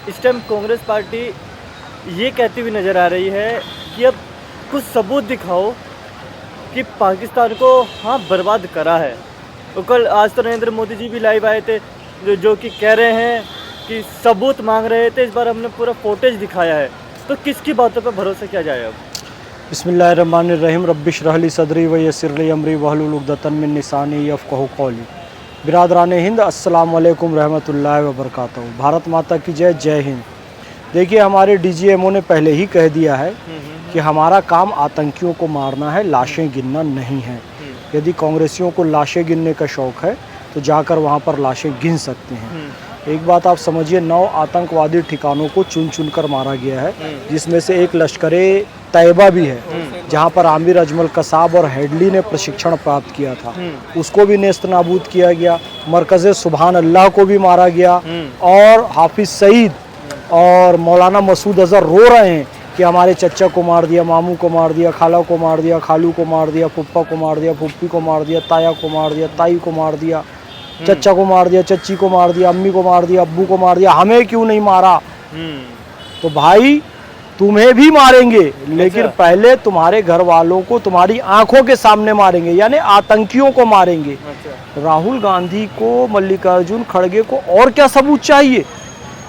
इस time Congress party ये कहती हुई नज़र आ रही है कि अब कुछ सबूत दिखाओ कि पाकिस्तान को हाँ बर्बाद करा है। और कल आज तो नरेंद्र मोदी जी भी लाइव आए थे जो कि कह रहे हैं कि सबूत मांग रहे थे, इस बार हमने पूरा फुटेज दिखाया है। तो किसकी बातों पर भरोसा किया जाए अब? बिस्मिल्लाहिर्रहमानिर्रहीम रब्बिश रहली सदरी व यस्सिर ली अमरी वहलुल उक़दतन मिन लिसानी यफ़क़हू क़ौली। बिरादरान हिंद, अस्सलाम वालेकुम रहमतुल्लाहि व बरकातहू। भारत माता की जय, जय हिंद। देखिए, हमारे डीजीएमओ ने पहले ही कह दिया है कि हमारा काम आतंकियों को मारना है, लाशें गिनना नहीं है। यदि कांग्रेसियों को लाशें गिनने का शौक़ है तो जाकर वहाँ पर लाशें गिन सकते हैं। एक बात आप समझिए, 9 आतंकवादी ठिकानों को चुन चुन कर मारा गया है, जिसमें से एक लश्करे तैयबा भी है, जहां पर आमिर अजमल कसाब और हेडली ने प्रशिक्षण प्राप्त किया था, उसको भी नेस्त नाबूद किया गया। मरकज़ सुबहान अल्लाह को भी मारा गया। और हाफिज़ सईद और मौलाना मसूद अज़हर रो रहे हैं कि हमारे चचा को मार दिया, मामू को मार दिया, खाला को मार दिया, खालू को मार दिया, फुप्पा को मार दिया, फुप्पी को मार दिया, ताया को मार दिया, ताई को मार दिया, चचा को मार दिया, चच्ची को मार दिया, अम्मी को मार दिया, अब्बू को मार दिया, हमें क्यों नहीं मारा? तो भाई, तुम्हें भी मारेंगे, लेकिन पहले तुम्हारे घर वालों को तुम्हारी आंखों के सामने मारेंगे, यानी आतंकियों को मारेंगे। राहुल गांधी को, मल्लिकार्जुन खड़गे को और क्या सबूत चाहिए?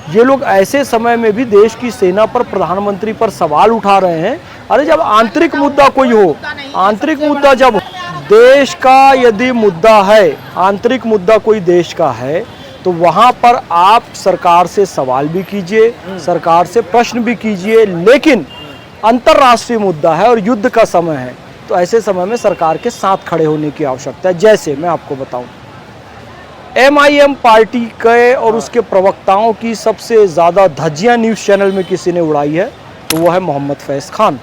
ये लोग ऐसे समय में भी देश की सेना पर, प्रधानमंत्री पर सवाल उठा रहे हैं। अरे जब आंतरिक मुद्दा कोई हो, आंतरिक मुद्दा जब देश का यदि मुद्दा है, आंतरिक मुद्दा कोई देश का है, तो वहाँ पर आप सरकार से सवाल भी कीजिए, सरकार से प्रश्न भी कीजिए। लेकिन अंतर्राष्ट्रीय मुद्दा है और युद्ध का समय है, तो ऐसे समय में सरकार के साथ खड़े होने की आवश्यकता है। जैसे मैं आपको बताऊं, MIM पार्टी के और उसके प्रवक्ताओं की सबसे ज़्यादा धज्जियां न्यूज़ चैनल में किसी ने उड़ाई है तो वो है मोहम्मद फैज़ खान।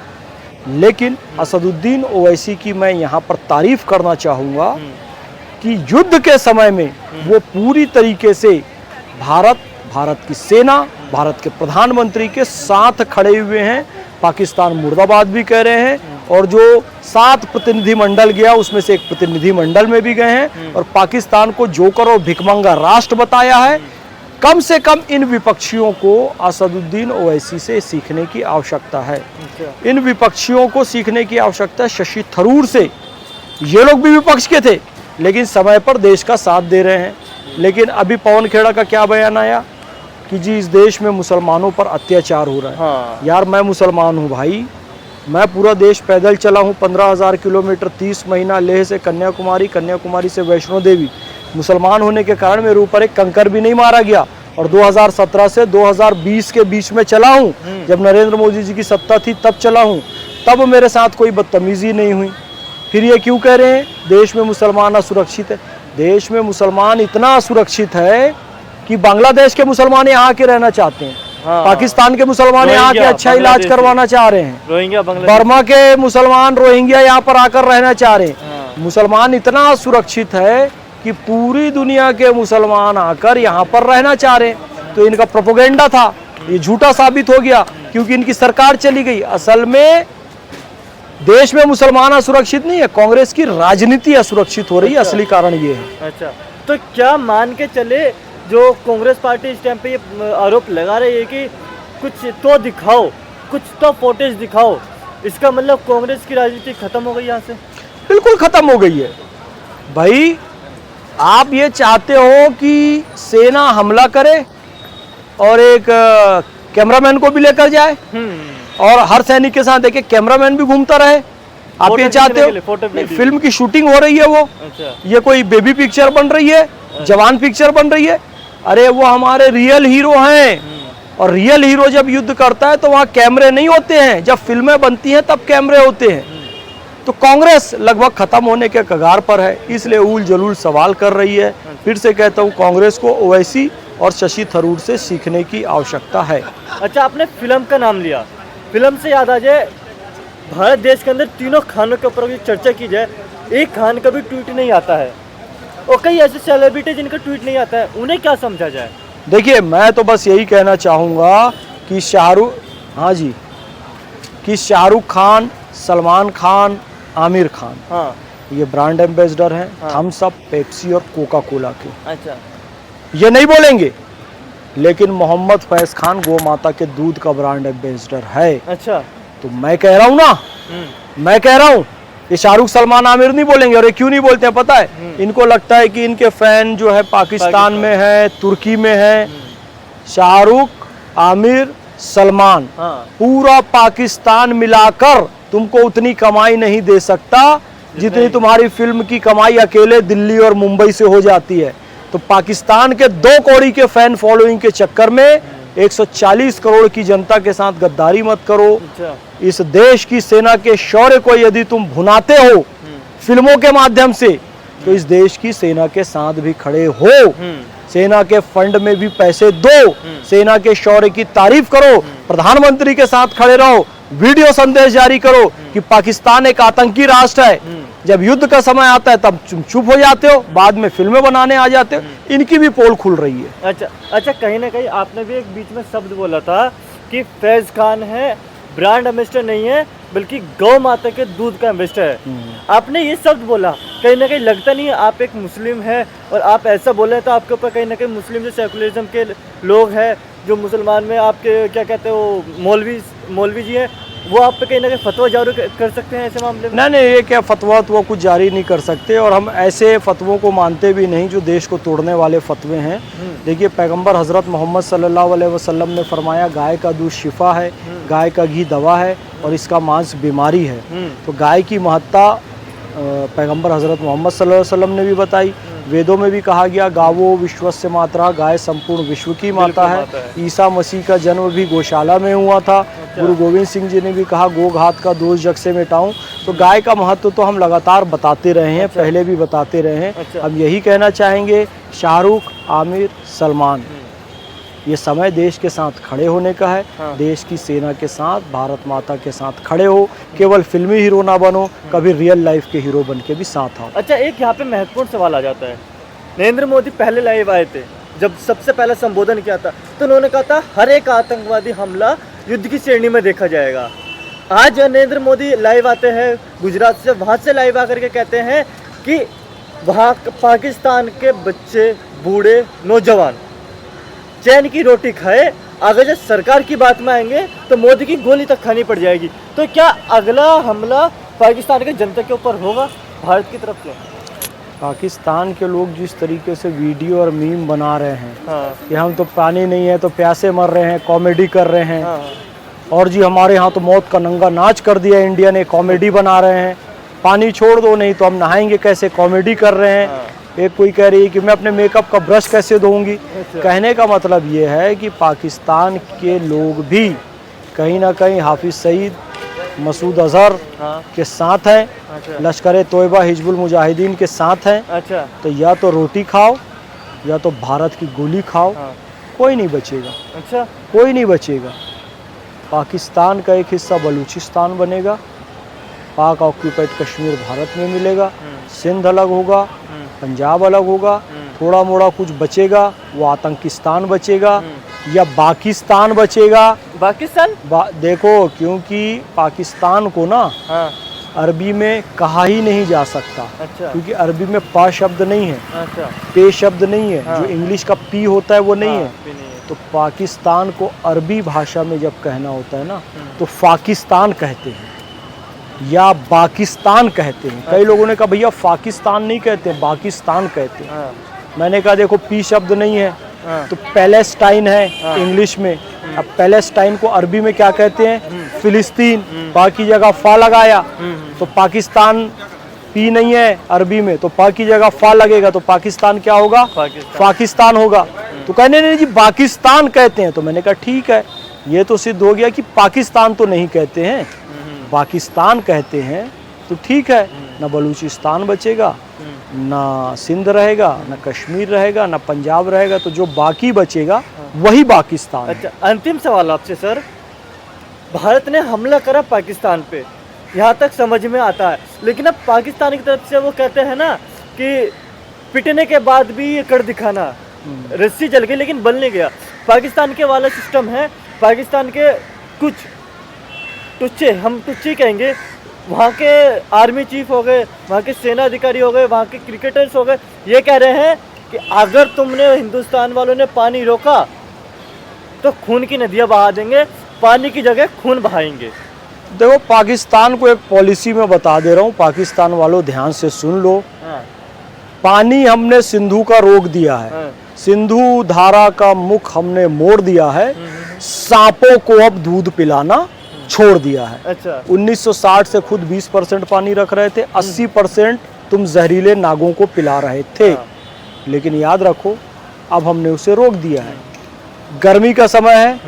लेकिन असदुद्दीन ओवैसी की मैं यहाँ पर तारीफ करना चाहूँगा कि युद्ध के समय में वो पूरी तरीके से भारत की सेना, भारत के प्रधानमंत्री के साथ खड़े हुए हैं। पाकिस्तान मुर्दाबाद भी कह रहे हैं, और जो 7 प्रतिनिधि मंडल गया उसमें से एक प्रतिनिधि मंडल में भी गए हैं और पाकिस्तान को जोकर और भिखमंगा राष्ट्र बताया है। कम से कम इन विपक्षियों को असदुद्दीन ओवैसी से सीखने की आवश्यकता है। इन विपक्षियों को सीखने की आवश्यकता है शशि थरूर से। ये लोग भी विपक्ष के थे, लेकिन समय पर देश का साथ दे रहे हैं। लेकिन अभी पवन खेड़ा का क्या बयान आया कि जी इस देश में मुसलमानों पर अत्याचार हो रहा है। हाँ। यार, मैं मुसलमान हूँ भाई, मैं पूरा देश पैदल चला हूँ 15,000 किलोमीटर, 30 महीना लेह से कन्याकुमारी, कन्याकुमारी से वैष्णो देवी। मुसलमान होने के कारण मेरे ऊपर एक कंकर भी नहीं मारा गया। और 2017 से 2020 के बीच में चला हूँ, जब नरेंद्र मोदी जी की सत्ता थी तब चला हूँ, तब मेरे साथ कोई बदतमीजी नहीं हुई। फिर ये क्यों कह रहे हैं देश में मुसलमान असुरक्षित है? देश में मुसलमान इतना असुरक्षित है कि बांग्लादेश के मुसलमान यहाँ आके रहना चाहते हैं। हाँ। पाकिस्तान के मुसलमान यहाँ के अच्छा इलाज करवाना चाह रहे हैं। रोहिंग्या, बर्मा के मुसलमान, रोहिंग्या यहाँ पर आकर रहना चाह रहे हैं। हाँ। मुसलमान इतना असुरक्षित है कि पूरी दुनिया के मुसलमान आकर यहाँ पर रहना चाह रहे हैं। तो इनका प्रोपेगेंडा था, ये झूठा साबित हो गया क्योंकि इनकी सरकार चली गई। असल में देश में मुसलमान असुरक्षित नहीं है, कांग्रेस की राजनीति असुरक्षित हो रही है। असली कारण ये है। अच्छा, तो क्या मान के चले जो कांग्रेस पार्टी इस टाइम पे ये आरोप लगा रही है कि कुछ तो दिखाओ, कुछ तो फुटेज दिखाओ, इसका मतलब कांग्रेस की राजनीति खत्म हो गई यहाँ से? बिल्कुल खत्म हो गई है भाई। आप ये चाहते हो कि सेना हमला करे और एक कैमरामैन को भी लेकर जाए और हर सैनिक के साथ देखिए कैमरामैन भी घूमता रहे? आप ये चाहते हो? फिल्म की शूटिंग हो रही है वो। अच्छा। ये कोई बेबी पिक्चर बन रही है, जवान पिक्चर बन रही है? अरे वो हमारे रियल हीरो हैं, और रियल हीरो जब युद्ध करता है तो वहाँ कैमरे नहीं होते हैं। जब फिल्में बनती हैं तब कैमरे होते हैं। तो कांग्रेस लगभग खत्म होने के कगार पर है, इसलिए उल जलूल सवाल कर रही है। फिर से कहता हूँ, कांग्रेस को ओवैसी और शशि थरूर से सीखने की आवश्यकता है। अच्छा, आपने फिल्म का नाम लिया, फिल्म से याद आ जाए, भारत देश के अंदर तीनों खानों के ऊपर चर्चा की जाए, एक खान का भी ट्वीट नहीं आता है, और कई ऐसे सेलिब्रिटी जिनका ट्वीट नहीं आता है, उन्हें क्या समझा जाए? देखिए, मैं तो बस यही कहना चाहूँगा कि शाहरुख खान, सलमान खान, आमिर खान, हाँ, ये ब्रांड एम्बेसडर हैं। हाँ। थम्स अप, पेप्सी और कोका कोला के। अच्छा। ये नहीं बोलेंगे लेकिन मोहम्मद फैज खान गौ माता के दूध का ब्रांड एम्बेसडर है। अच्छा। तो मैं कह रहा हूँ ना, मैं कह रहा हूँ ये शाहरुख सलमान आमिर नहीं बोलेंगे। और ये क्यों नहीं बोलते हैं पता है? इनको लगता है कि इनके फैन जो है पाकिस्तान में है, तुर्की में है। शाहरुख, आमिर, सलमान, पूरा पाकिस्तान मिलाकर तुमको उतनी कमाई नहीं दे सकता जितनी तुम्हारी फिल्म की कमाई अकेले दिल्ली और मुंबई से हो जाती है। तो पाकिस्तान के 2 कौड़ी के फैन फॉलोइंग के चक्कर में 140 करोड़ की जनता के साथ गद्दारी मत करो। इस देश की सेना के शौर्य को यदि तुम भुनाते हो फिल्मों के माध्यम से, तो इस देश की सेना के साथ भी खड़े हो, सेना के फंड में भी पैसे दो, सेना के शौर्य की तारीफ करो, प्रधानमंत्री के साथ खड़े रहो, वीडियो संदेश जारी करो कि पाकिस्तान एक आतंकी राष्ट्र है। जब युद्ध का समय आता है तब चुप हो जाते हो, बाद में फिल्में बनाने आ जाते हो। इनकी भी पोल खुल रही है। अच्छा, कहीं ना कहीं आपने भी एक बीच में शब्द बोला था कि फैज खान है ब्रांड एम्बेसडर नहीं है बल्कि गौ माता के दूध का एम्बेसडर है। आपने ये शब्द बोला, कहीं ना कहीं लगता नहीं है आप एक मुस्लिम है और आप ऐसा बोले तो आपके ऊपर कहीं ना कहीं मुस्लिम जो सेकुलरिज्म के लोग हैं, जो मुसलमान में आपके क्या कहते हैं वो मौलवी जी हैं, वो आप पे कहीं ना कहीं फतवा जारी कर सकते हैं ऐसे मामले में? नहीं, ये क्या फतवा तो वो कुछ जारी नहीं कर सकते, और हम ऐसे फतवों को मानते भी नहीं जो देश को तोड़ने वाले फतवे हैं। देखिए, पैगंबर हज़रत मोहम्मद सल्लल्लाहु अलैहि वसल्लम ने फरमाया गाय का दूध शिफा है, गाय का घी दवा है और इसका मांस बीमारी है। तो गाय की महत्ता पैगंबर हज़रत मोहम्मद सल्लल्लाहु अलैहि वसल्लम ने भी बताई। वेदों में भी कहा गया गावो विश्वस्य मातरा, गाय संपूर्ण विश्व की माता है। ईसा मसीह का जन्म भी गौशाला में हुआ था। गुरु गोविंद सिंह जी ने भी कहा गो घात का दोष जग से मिटाऊं। तो गाय का महत्व तो हम लगातार बताते रहे हैं, पहले भी बताते रहे हैं। हम यही कहना चाहेंगे, शाहरुख, आमिर, सलमान, ये समय देश के साथ खड़े होने का है। देश की सेना के साथ, भारत माता के साथ खड़े हो। केवल फिल्मी हीरो ना बनो, कभी रियल लाइफ के हीरो बन के भी साथ आओ। अच्छा, एक यहाँ पे महत्वपूर्ण सवाल आ जाता है। नरेंद्र मोदी पहले लाइव आए थे, जब सबसे पहला संबोधन किया था तो उन्होंने कहा था हर एक आतंकवादी हमला युद्ध की श्रेणी में देखा जाएगा। आज नरेंद्र मोदी लाइव आते हैं गुजरात से, वहाँ से लाइव आकर के कहते हैं कि वहाँ पाकिस्तान के बच्चे, बूढ़े, नौजवान चैन की रोटी खाए, अगर जब सरकार की बात में आएंगे तो मोदी की गोली तक खानी पड़ जाएगी। तो क्या अगला हमला पाकिस्तान के जनता के ऊपर होगा भारत की तरफ से? पाकिस्तान के लोग जिस तरीके से वीडियो और मीम बना रहे हैं कि हम तो पानी नहीं है तो प्यासे मर रहे हैं, कॉमेडी कर रहे हैं, और जी हमारे यहाँ तो मौत का नंगा नाच कर दिया इंडिया ने, कॉमेडी बना रहे हैं, पानी छोड़ दो नहीं तो हम नहाएंगे कैसे, कॉमेडी कर रहे हैं। एक कोई कह रही है कि मैं अपने मेकअप का ब्रश कैसे धोऊंगी। कहने का मतलब ये है कि पाकिस्तान के लोग भी कहीं ना कहीं हाफिज सईद, मसूद अजहर के साथ हैं, लश्कर तोयबा हिजबुल मुजाहिदीन के साथ हैं। तो या तो रोटी खाओ या तो भारत की गोली खाओ, कोई नहीं बचेगा। कोई नहीं बचेगा। पाकिस्तान का एक हिस्सा बलूचिस्तान बनेगा, पाक ऑक्यूपाइड कश्मीर भारत में मिलेगा, सिंध अलग होगा, पंजाब अलग होगा, थोड़ा मोड़ा कुछ बचेगा वो आतंकिस्तान बचेगा या पाकिस्तान बचेगा। पाकिस्तान देखो, क्योंकि पाकिस्तान को ना अरबी में कहा ही नहीं जा सकता। क्योंकि अरबी में पा शब्द नहीं है, पे शब्द नहीं है, जो इंग्लिश का पी होता है वो नहीं है। तो पाकिस्तान को अरबी भाषा में जब कहना होता है ना तो पाकिस्तान कहते हैं या पाकिस्तान कहते हैं। कई लोगों ने कहा भैया पाकिस्तान नहीं कहते, पाकिस्तान कहते हैं। मैंने कहा देखो, पी शब्द नहीं है तो पैलेस्टाइन है इंग्लिश में। अब पैलेस्टाइन को अरबी में क्या कहते हैं? फिलिस्तीन। पा की जगह फा लगाया तो पाकिस्तान पी नहीं है अरबी में, तो पा की जगह फा लगेगा तो पाकिस्तान क्या होगा? पाकिस्तान होगा। तो कहने नहीं जी पाकिस्तान कहते हैं। तो मैंने कहा ठीक है, ये तो सिद्ध हो गया कि पाकिस्तान तो नहीं कहते हैं, पाकिस्तान कहते हैं। तो ठीक है, ना बलूचिस्तान बचेगा, ना सिंध रहेगा, ना कश्मीर रहेगा, ना पंजाब रहेगा, तो जो बाकी बचेगा वही पाकिस्तान। अच्छा, अंतिम सवाल आपसे सर, भारत ने हमला करा पाकिस्तान पे, यहाँ तक समझ में आता है, लेकिन अब पाकिस्तान की तरफ से वो कहते हैं ना कि पिटने के बाद भी ये कर दिखाना, रस्सी जल गई लेकिन बल नहीं गया। पाकिस्तान के वाला सिस्टम है, पाकिस्तान के कुछ टुच्चे, हम टुच्चे कहेंगे, वहाँ के आर्मी चीफ हो गए, वहाँ के सेना अधिकारी हो गए, वहाँ के क्रिकेटर्स हो गए, ये कह रहे हैं कि अगर तुमने हिंदुस्तान वालों ने पानी रोका तो खून की नदियाँ बहा देंगे, पानी की जगह खून बहाएंगे। देखो, पाकिस्तान को एक पॉलिसी में बता दे रहा हूँ, पाकिस्तान वालों ध्यान से सुन लो। हाँ, पानी हमने सिंधु का रोक दिया है, हाँ, सिंधु धारा का मुख हमने मोड़ दिया है, सांपों को अब दूध पिलाना छोड़ दिया है। अच्छा, 1960 से खुद 20% पानी रख रहे थे, 80% तुम जहरीले नागों को पिला रहे थे। हाँ, लेकिन याद रखो, अब हमने उसे रोक दिया है। गर्मी का समय है,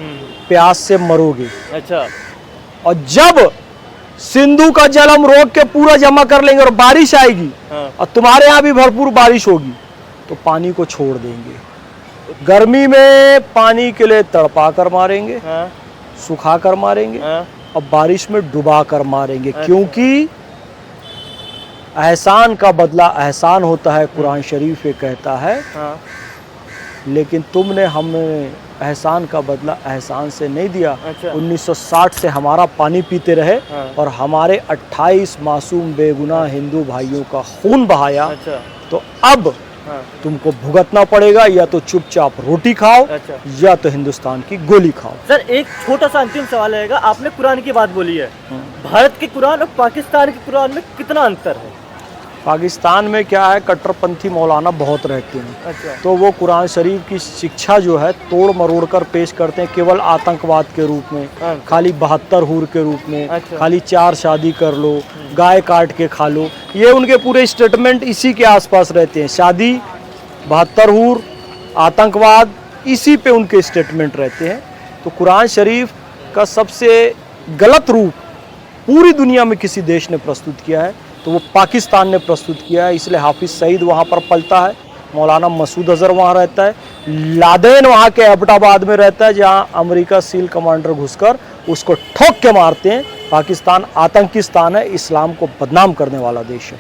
प्यास से मरोगे। अच्छा, और जब सिंधु का जल हम रोक के पूरा जमा कर लेंगे और बारिश आएगी हाँ, और तुम्हारे यहाँ भी भरपूर बारिश होगी, तो पानी को छोड़ देंगे। गर्मी में पानी के लिए तड़पा कर मारेंगे, हाँ, सुखा कर मारेंगे, हाँ, और बारिश में डुबा कर मारेंगे। अच्छा। क्योंकि एहसान का बदला एहसान होता है, कुरान शरीफ ये कहता है। हाँ, लेकिन तुमने हमें एहसान का बदला एहसान से नहीं दिया। अच्छा। 1960 से हमारा पानी पीते रहे हाँ। और हमारे 28 मासूम बेगुनाह हिंदू भाइयों का खून बहाया। अच्छा, तो अब हाँ, तुमको भुगतना पड़ेगा, या तो चुपचाप रोटी खाओ अच्छा। या तो हिंदुस्तान की गोली खाओ। सर एक छोटा सा अंतिम सवाल रहेगा, आपने कुरान की बात बोली है, भारत के कुरान और पाकिस्तान के कुरान में कितना अंतर है? पाकिस्तान में क्या है, कट्टरपंथी मौलाना बहुत रहते हैं, अच्छा, तो वो कुरान शरीफ की शिक्षा जो है तोड़ मरोड़ कर पेश करते हैं, केवल आतंकवाद के रूप में, हाँ, खाली 72 हूर के रूप में, अच्छा। खाली 4 शादी कर लो, गाय काट के खा लो, ये उनके पूरे स्टेटमेंट इसी के आसपास रहते हैं। शादी, 72 हूर, आतंकवाद, इसी पे उनके स्टेटमेंट रहते हैं। तो कुरान शरीफ का सबसे गलत रूप पूरी दुनिया में किसी देश ने प्रस्तुत किया है तो वो पाकिस्तान ने प्रस्तुत किया है। इसलिए हाफिज सईद वहाँ पर पलता है, मौलाना मसूद अजहर वहाँ रहता है, लादेन वहाँ के एबटाबाद में रहता है, जहाँ अमेरिका सील कमांडर घुसकर उसको ठोक के मारते हैं। पाकिस्तान आतंकिस्तान है, इस्लाम को बदनाम करने वाला देश है।